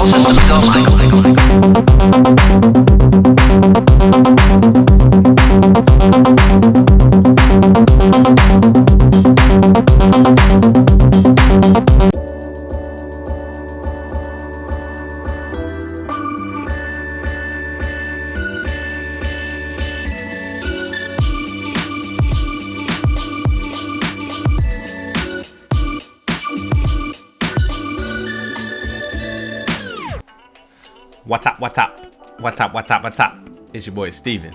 All systems What's up, what's up? What's up, what's up, what's up? It's your boy Steven.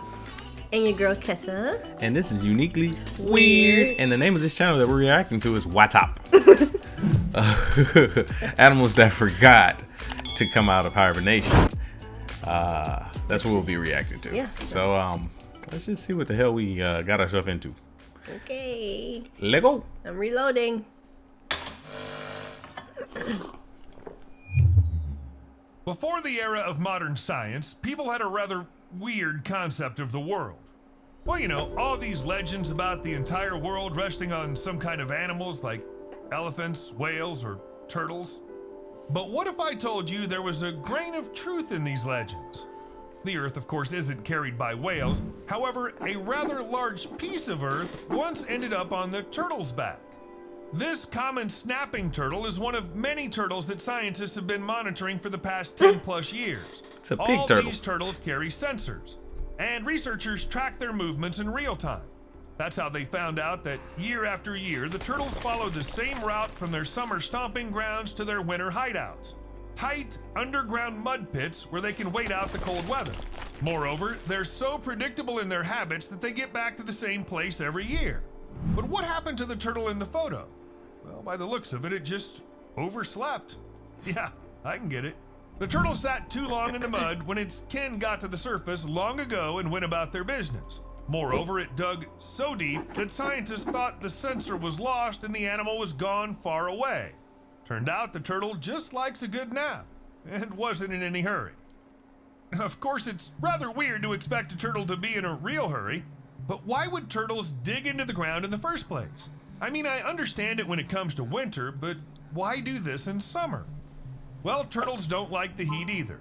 And your girl Kessa. And this is Uniquely Weird. And the name of this channel that we're reacting to is What's Up. Animals that forgot to come out of hibernation. That's what we'll be reacting to. Yeah. So let's just see what the hell we got ourselves into. Okay. Let go. I'm reloading. Before the era of modern science, people had a rather weird concept of the world. Well, you know, all these legends about the entire world resting on some kind of animals like elephants, whales, or turtles. But what if I told you there was a grain of truth in these legends? The Earth, of course, isn't carried by whales. However, a rather large piece of Earth once ended up on the turtle's back. This common snapping turtle is one of many turtles that scientists have been monitoring for the past 10 plus years. It's a pig turtle. All these turtles carry sensors, and researchers track their movements in real time. That's how they found out that year after year, the turtles follow the same route from their summer stomping grounds to their winter hideouts. Tight, underground mud pits where they can wait out the cold weather. Moreover, they're so predictable in their habits that they get back to the same place every year. But what happened to the turtle in the photo? Well, by the looks of it, it just overslept. Yeah, I can get it. The turtle sat too long in the mud when its kin got to the surface long ago and went about their business. Moreover, it dug so deep that scientists thought the sensor was lost and the animal was gone far away. Turned out the turtle just likes a good nap and wasn't in any hurry. Of course, it's rather weird to expect a turtle to be in a real hurry, but why would turtles dig into the ground in the first place? I mean, I understand it when it comes to winter, but why do this in summer? Well, turtles don't like the heat either.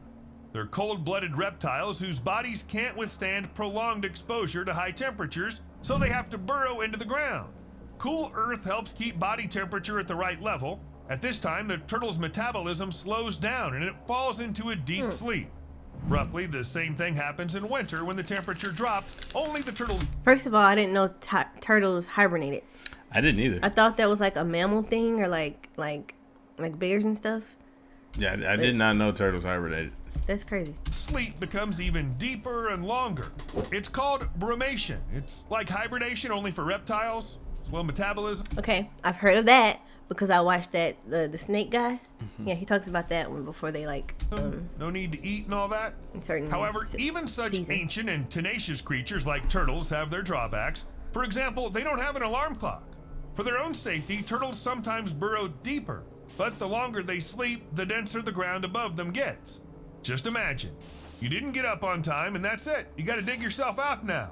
They're cold-blooded reptiles whose bodies can't withstand prolonged exposure to high temperatures, so they have to burrow into the ground. Cool earth helps keep body temperature at the right level. At this time, the turtle's metabolism slows down and it falls into a deep sleep. Roughly the same thing happens in winter when the temperature drops, only the turtles... First of all, I didn't know turtles hibernated. I didn't either. I thought that was like a mammal thing or like bears and stuff. Yeah, I did not know turtles hibernated. That's crazy. Sleep becomes even deeper and longer. It's called brumation. It's like hibernation only for reptiles. Slow metabolism. Okay, I've heard of that because I watched that the snake guy. Yeah, he talks about that one before they no need to eat and all that. However, even such ancient and tenacious creatures like turtles have their drawbacks. For example, they don't have an alarm clock. For their own safety, turtles sometimes burrow deeper, but the longer they sleep, the denser the ground above them gets. Just imagine, you didn't get up on time and that's it. You gotta dig yourself out now.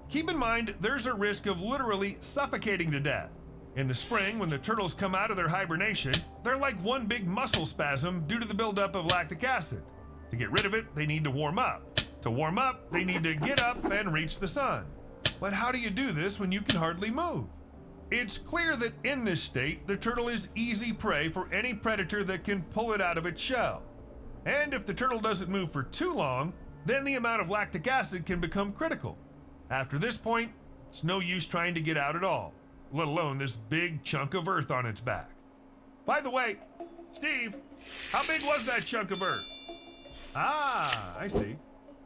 Keep in mind, there's a risk of literally suffocating to death. In the spring, when the turtles come out of their hibernation, they're like one big muscle spasm due to the buildup of lactic acid. To get rid of it, they need to warm up. To warm up, they need to get up and reach the sun. But how do you do this when you can hardly move? It's clear that in this state, the turtle is easy prey for any predator that can pull it out of its shell. And if the turtle doesn't move for too long, then the amount of lactic acid can become critical. After this point, it's no use trying to get out at all, let alone this big chunk of earth on its back. By the way, Steve, how big was that chunk of earth? Ah, I see.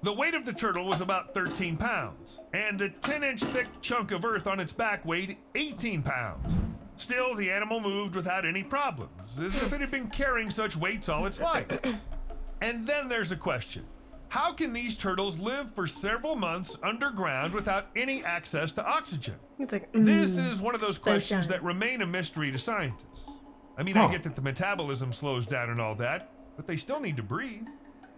The weight of the turtle was about 13 pounds, and the 10-inch thick chunk of earth on its back weighed 18 pounds. Still, the animal moved without any problems, as if it had been carrying such weights all its life. And then there's a question. How can these turtles live for several months underground without any access to oxygen? This is one of those questions that remain a mystery to scientists. I mean, I get that the metabolism slows down and all that, but they still need to breathe.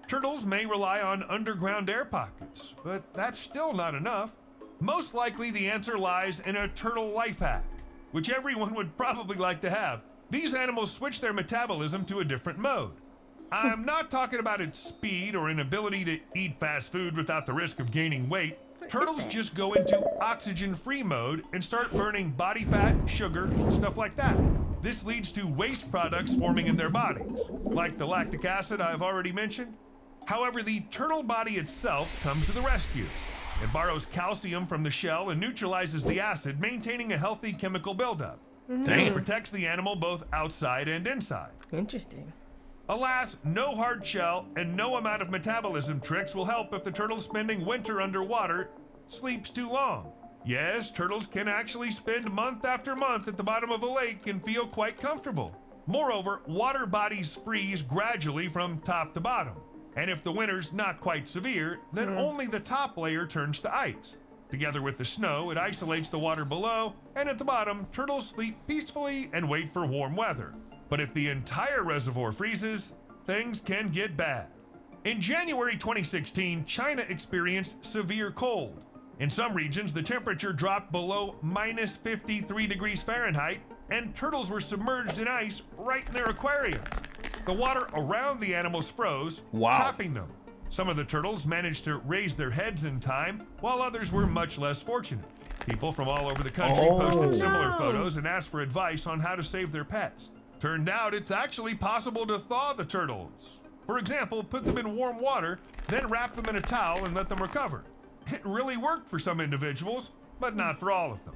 Turtles may rely on underground air pockets, but that's still not enough. Most likely the answer lies in a turtle life hack, which everyone would probably like to have. These animals switch their metabolism to a different mode. I'm not talking about its speed or inability to eat fast food without the risk of gaining weight. Turtles just go into oxygen-free mode and start burning body fat, sugar, stuff like that. This leads to waste products forming in their bodies, like the lactic acid I've already mentioned. However, the turtle body itself comes to the rescue. It borrows calcium from the shell and neutralizes the acid, maintaining a healthy chemical buildup. This protects the animal both outside and inside. Interesting. Alas, no hard shell and no amount of metabolism tricks will help if the turtle spending winter underwater sleeps too long. Yes, turtles can actually spend month after month at the bottom of a lake and feel quite comfortable. Moreover, water bodies freeze gradually from top to bottom. And if the winter's not quite severe, then only the top layer turns to ice. Together with the snow, it isolates the water below, and at the bottom, turtles sleep peacefully and wait for warm weather. But if the entire reservoir freezes, things can get bad. In January 2016, China experienced severe cold. In some regions, the temperature dropped below minus 53 degrees Fahrenheit, and turtles were submerged in ice right in their aquariums. The water around the animals froze, trapping them. Some of the turtles managed to raise their heads in time, while others were much less fortunate. People from all over the country posted similar photos and asked for advice on how to save their pets. Turned out it's actually possible to thaw the turtles. For example, put them in warm water, then wrap them in a towel and let them recover. It really worked for some individuals, but not for all of them.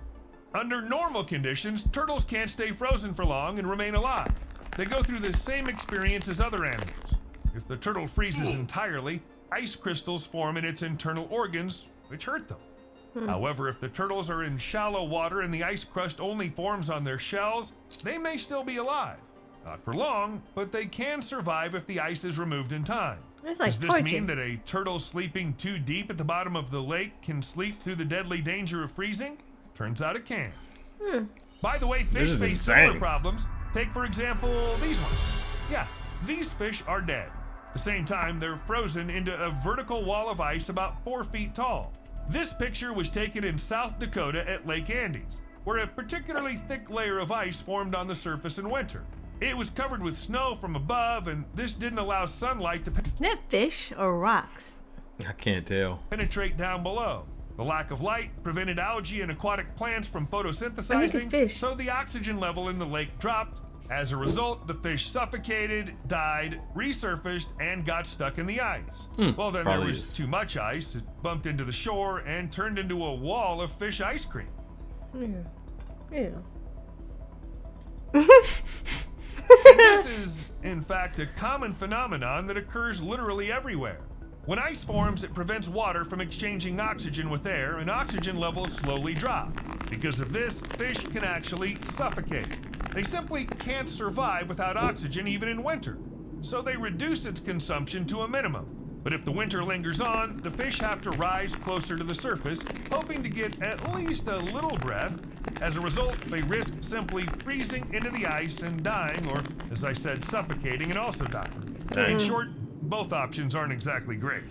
Under normal conditions, turtles can't stay frozen for long and remain alive. They go through the same experience as other animals. If the turtle freezes entirely, ice crystals form in its internal organs, which hurt them. However, if the turtles are in shallow water and the ice crust only forms on their shells, they may still be alive. Not for long, but they can survive if the ice is removed in time. Does this mean that a turtle sleeping too deep at the bottom of the lake can sleep through the deadly danger of freezing? Turns out it can. By the way, fish face similar problems. Take, for example, these ones. Yeah, these fish are dead. At the same time, they're frozen into a vertical wall of ice about 4 feet tall. This picture was taken in South Dakota at Lake Andes, where a particularly thick layer of ice formed on the surface in winter. It was covered with snow from above, and this didn't allow sunlight to Net fish or rocks? I can't tell. Penetrate down below. The lack of light prevented algae and aquatic plants from photosynthesizing, so the oxygen level in the lake dropped. As a result, the fish suffocated, died, resurfaced, and got stuck in the ice. Well, then there was too much ice. It bumped into the shore and turned into a wall of fish ice cream. Ew. And this is, in fact, a common phenomenon that occurs literally everywhere. When ice forms, it prevents water from exchanging oxygen with air, and oxygen levels slowly drop. Because of this, fish can actually suffocate. They simply can't survive without oxygen even in winter, so they reduce its consumption to a minimum. But if the winter lingers on, the fish have to rise closer to the surface, hoping to get at least a little breath. As a result, they risk simply freezing into the ice and dying, or, as I said, suffocating and also dying. In short, both options aren't exactly great.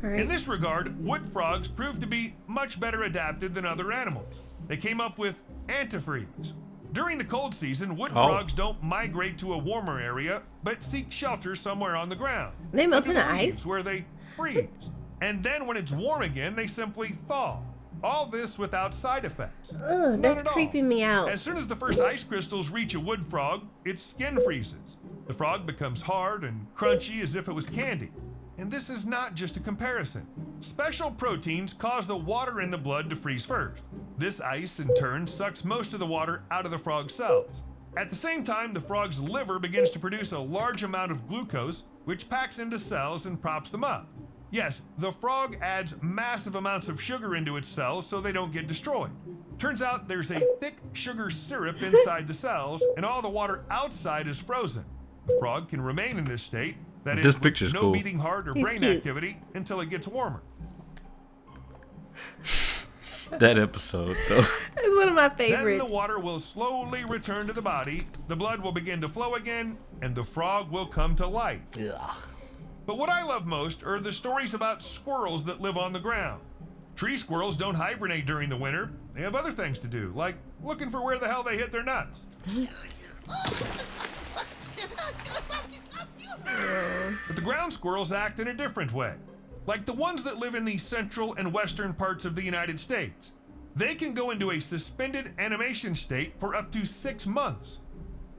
In this regard, wood frogs proved to be much better adapted than other animals. They came up with antifreeze. During the cold season, wood frogs don't migrate to a warmer area, but seek shelter somewhere on the ground. They melt in the ice? Where they freeze. And then when it's warm again, they simply thaw. All this without side effects. Ugh, that's creeping me out. As soon as the first ice crystals reach a wood frog, its skin freezes. The frog becomes hard and crunchy as if it was candy. And this is not just a comparison. Special proteins cause the water in the blood to freeze first. This ice, in turn, sucks most of the water out of the frog's cells. At the same time, the frog's liver begins to produce a large amount of glucose, which packs into cells and props them up. Yes, the frog adds massive amounts of sugar into its cells so they don't get destroyed. Turns out there's a thick sugar syrup inside the cells, and all the water outside is frozen. The frog can remain in this state, that is, with no beating heart or brain activity, until it gets warmer. That episode, though. It's one of my favorites. Then the water will slowly return to the body, the blood will begin to flow again, and the frog will come to life. Ugh. But what I love most are the stories about squirrels that live on the ground. Tree squirrels don't hibernate during the winter. They have other things to do, like looking for where the hell they hit their nuts. But the ground squirrels act in a different way. Like the ones that live in the central and western parts of the United States. They can go into a suspended animation state for up to 6 months.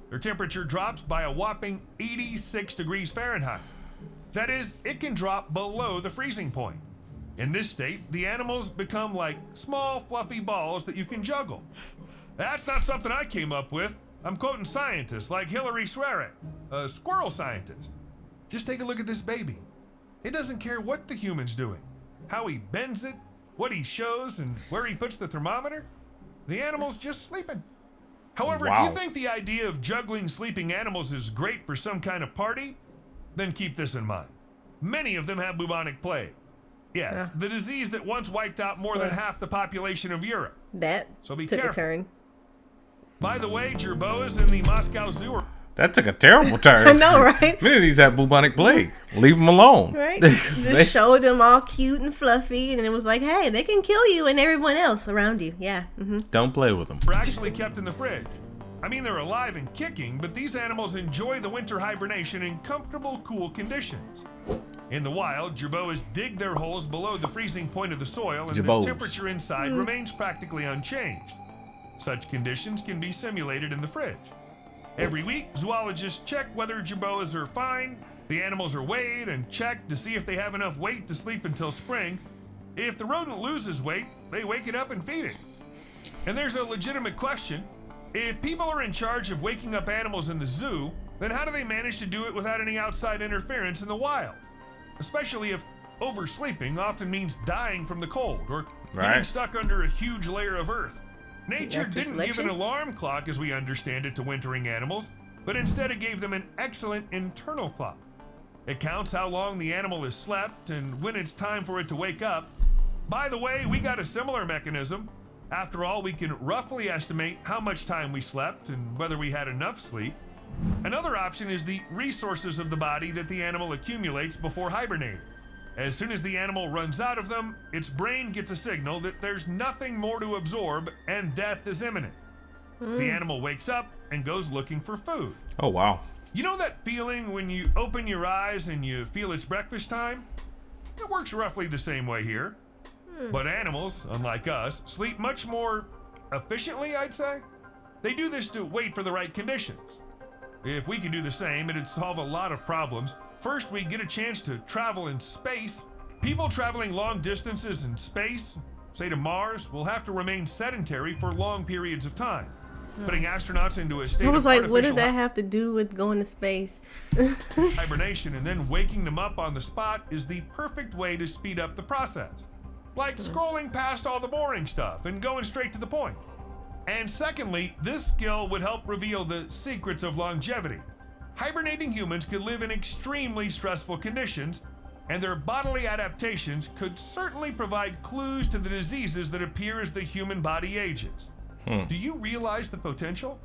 Their temperature drops by a whopping 86 degrees Fahrenheit. That is, it can drop below the freezing point. In this state, the animals become like small, fluffy balls that you can juggle. That's not something I came up with. I'm quoting scientists like Hilary Swearick, a squirrel scientist. Just take a look at this baby. It doesn't care what the human's doing, how he bends it, what he shows, and where he puts the thermometer. The animal's just sleeping. However, if you think the idea of juggling sleeping animals is great for some kind of party, then keep this in mind. Many of them have bubonic plague. Yes, the disease that once wiped out more than half the population of Europe. So be took careful. a turn. By the way, jerboas in the Moscow Zoo are... That took a terrible turn. I know, right? Many of these have bubonic plague. Leave them alone. Right? Just showed them all cute and fluffy, and it was like, hey, they can kill you and everyone else around you. Yeah. Don't play with them. Are actually kept in the fridge. I mean, they're alive and kicking, but these animals enjoy the winter hibernation in comfortable, cool conditions. In the wild, jerboas dig their holes below the freezing point of the soil, and the temperature inside remains practically unchanged. Such conditions can be simulated in the fridge. Every week, zoologists check whether jerboas are fine, the animals are weighed and checked to see if they have enough weight to sleep until spring. If the rodent loses weight, they wake it up and feed it. And there's a legitimate question. If people are in charge of waking up animals in the zoo, then how do they manage to do it without any outside interference in the wild? Especially if oversleeping often means dying from the cold or getting stuck under a huge layer of earth. Nature didn't give an alarm clock as we understand it to wintering animals, but instead it gave them an excellent internal clock. It counts how long the animal has slept and when it's time for it to wake up. By the way, we got a similar mechanism. After all, we can roughly estimate how much time we slept and whether we had enough sleep. Another option is the resources of the body that the animal accumulates before hibernating. As soon as the animal runs out of them, its brain gets a signal that there's nothing more to absorb and death is imminent. The animal wakes up and goes looking for food. Oh, wow. You know that feeling when you open your eyes and you feel it's breakfast time? It works roughly the same way here. But animals, unlike us, sleep much more efficiently, I'd say. They do this to wait for the right conditions. If we could do the same, it'd solve a lot of problems. First, we get a chance to travel in space. People traveling long distances in space, say to Mars, will have to remain sedentary for long periods of time. Putting astronauts into a state of artificial... what does that have to do with going to space? hibernation and then waking them up on the spot is the perfect way to speed up the process. Like scrolling past all the boring stuff and going straight to the point. And secondly, this skill would help reveal the secrets of longevity. Hibernating humans could live in extremely stressful conditions, and their bodily adaptations could certainly provide clues to the diseases that appear as the human body ages. Do you realize the potential?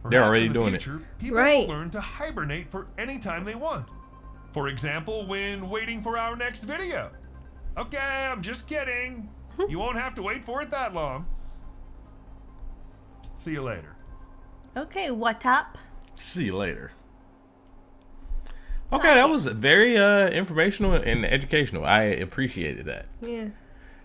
Perhaps they're already in the doing future, people will learn to hibernate for any time they want. For example, when waiting for our next video. Okay, I'm just kidding. You won't have to wait for it that long. See you later. Okay, what up? See you later. Okay, that was very informational and educational. I appreciated that. Yeah.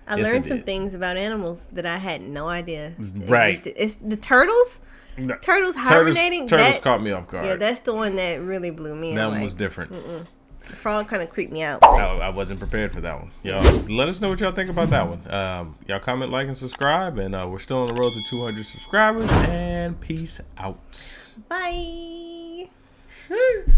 I learned some things about animals that I had no idea. Right. It's the turtles? No. Turtles hibernating? Turtles caught me off guard. Yeah, that's the one that really blew me away. That one was different. The frog kind of creeped me out. I wasn't prepared for that one. Y'all, let us know what y'all think about that one. Y'all comment, like, and subscribe. And we're still on the road to 200 subscribers. And peace out. Bye. Sheesh.